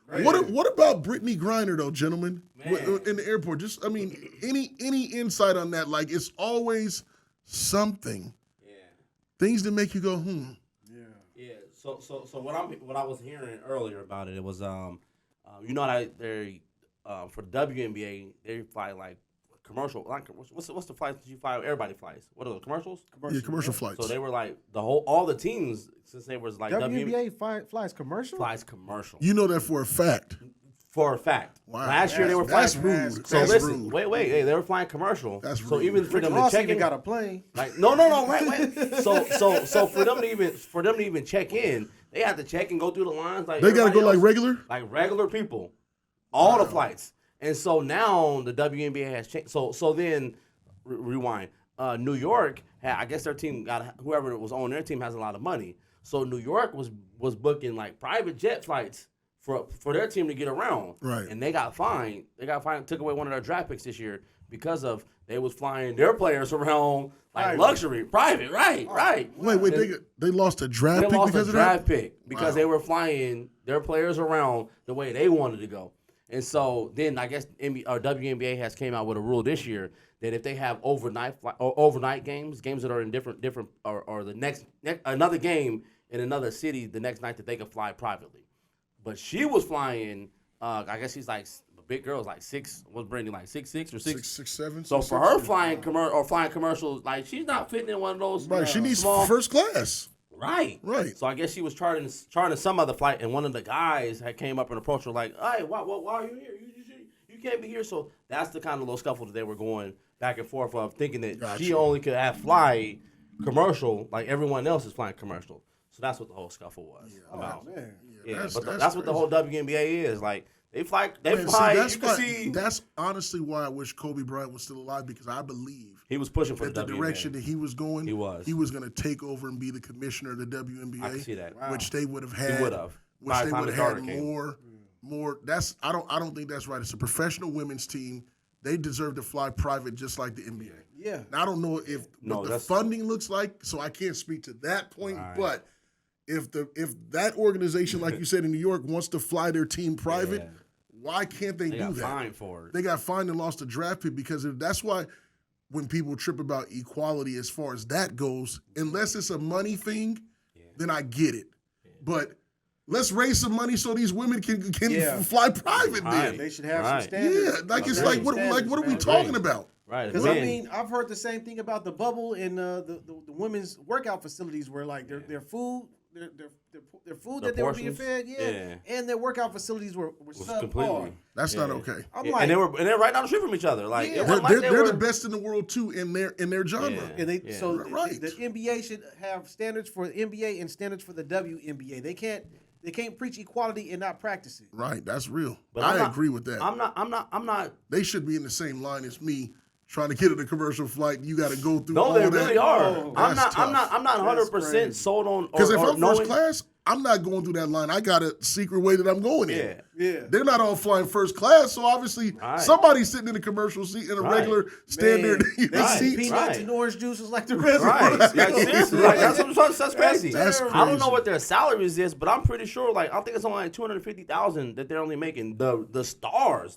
What about Brittany Griner though, gentlemen? In the airport, any insight on that? Like, it's always something. Yeah. Things that make you go, Yeah. So what I was hearing earlier about it was you know that they for the WNBA they fly like commercial, like what's the flights that you fly? Everybody flies. What are those commercials? Commercial flights. So they were like all the teams since they was like WNBA flies commercial. Flies commercial. You know that for a fact. For a fact. Wow. Last year they were flying. That's rude. So that's listen, rude. wait. Hey, they were flying commercial. That's rude. So even for them to check in, got a plane. like no, wait. So for them to even check in, they had to check and go through the lines like they gotta go like regular people, all the flights. And so now the WNBA has changed. So then, rewind. New York, I guess their team got whoever was on their team has a lot of money. So New York was booking like private jet flights for their team to get around. Right. And they got fined. Took away one of their draft picks this year because of they was flying their players around like luxury, private. Right. Wait. They lost a draft pick because of that? They lost a draft pick because they were flying their players around the way they wanted to go. And so then I guess WNBA has came out with a rule this year that if they have overnight games that are in different or the next another game in another city the next night that they can fly privately. But she was flying. I guess she's like a big girl, like 6. Was Brittany like 6'6" or 6'7"? So for her flying commercials, like she's not fitting in one of those. Right, she needs small, first class. Right. So I guess she was charting some other flight, and one of the guys had came up and approached her like, "Hey, why are you here? You can't be here." So that's the kind of little scuffle that they were going back and forth of, thinking that she only could fly commercial like everyone else is flying commercial. So that's what the whole scuffle was about. Man. Yeah, that's what the whole WNBA is. Like they fly. That's honestly why I wish Kobe Bryant was still alive, because I believe he was pushing for the direction that he was going. He was going to take over and be the commissioner of the WNBA. I can see that. Wow. Which they would have had. Which they would have had more. That's I don't think that's right. It's a professional women's team. They deserve to fly private just like the NBA. Yeah. Now, I don't know what the funding looks like, so I can't speak to that point. Right. But if that organization, like you said in New York, wants to fly their team private, why can't they do that? They got fined for it. They got fined and lost a draft pick because that's why when people trip about equality as far as that goes, unless it's a money thing, then I get it. Yeah. But let's raise some money so these women can fly private. Then they should have some standards. Yeah, like it's like what are we talking about? Right. Because I mean, I've heard the same thing about the bubble in the women's workout facilities where like their food. Their food that they were being fed, and their workout facilities were subpar. That's not okay. I'm like, and they're right down the street from each other. Like they're the best in the world too in their genre. Yeah. And the NBA should have standards for the NBA and standards for the WNBA. They can't preach equality and not practice it. Right, that's real. But I agree with that. I'm not. They should be in the same line as me. Trying to get in a commercial flight, you got to go through. No, all they that. really are. I'm not 100% sold on. Because if I'm first class, I'm not going through that line. I got a secret way that I'm going in. Yeah. They're not all flying first class, so obviously somebody's sitting in a commercial seat in a regular standard seat. Peanuts and orange juices like the rest of us. Like, seriously, that's crazy. That's crazy. I don't know what their salaries is, but I'm pretty sure. Like I think it's only like $250,000 that they're only making. The stars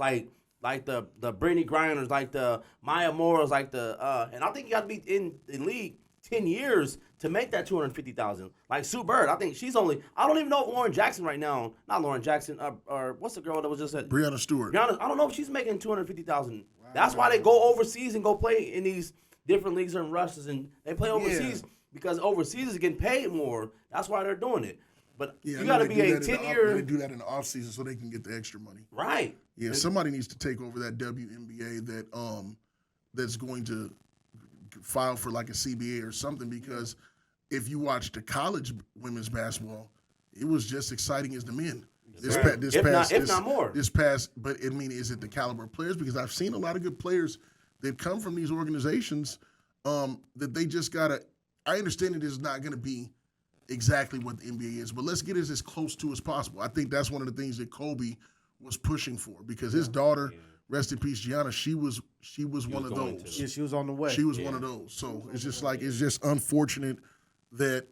like the Brittany Griners, like the Maya Moore's, like the and I think you got to be in the league 10 years to make that $250,000. Like Sue Bird, I think she's only. I don't even know if Lauren Jackson right now. Not Lauren Jackson, or what's the girl that was just at Breanna Stewart. I don't know if she's making $250,000. Wow. That's why they go overseas and go play in these different leagues and rushes, and they play overseas because overseas is getting paid more. That's why they're doing it. But you got to be a 10-year. They do that in the offseason so they can get the extra money. Right. Yeah, somebody needs to take over that WNBA that's going to file for like a CBA or something, because if you watch the college women's basketball, it was just exciting as the men. If not more. But I mean, is it the caliber of players? Because I've seen a lot of good players that come from these organizations that they just gotta. I understand it is not going to be exactly what the NBA is, but let's get it as close to as possible. I think that's one of the things that Kobe was pushing for, because his daughter, rest in peace, Gianna, she was one of those. Yeah, she was on the way. She was one of those. So it's just unfortunate that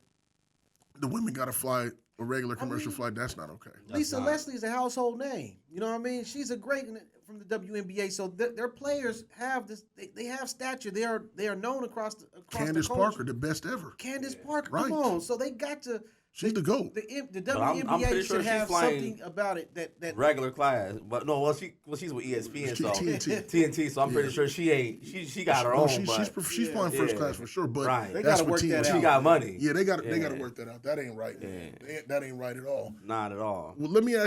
the women got to fly a regular commercial flight, that's not okay. Lisa Leslie is a household name. You know what I mean? She's a great from the WNBA. So their players have this. They have stature. They are known across the Candace Parker, the best ever. Candace Parker, right. Come on. So they got to. She's the GOAT. The WNBA should have something about it that regular class. But no, she's with ESPN, so TNT. So I'm pretty sure she got her own. She's flying first class for sure, but they got to work that out. She got money. Yeah, they got to work that out. That ain't right. Man. That ain't right at all. Not at all. Well, let me ask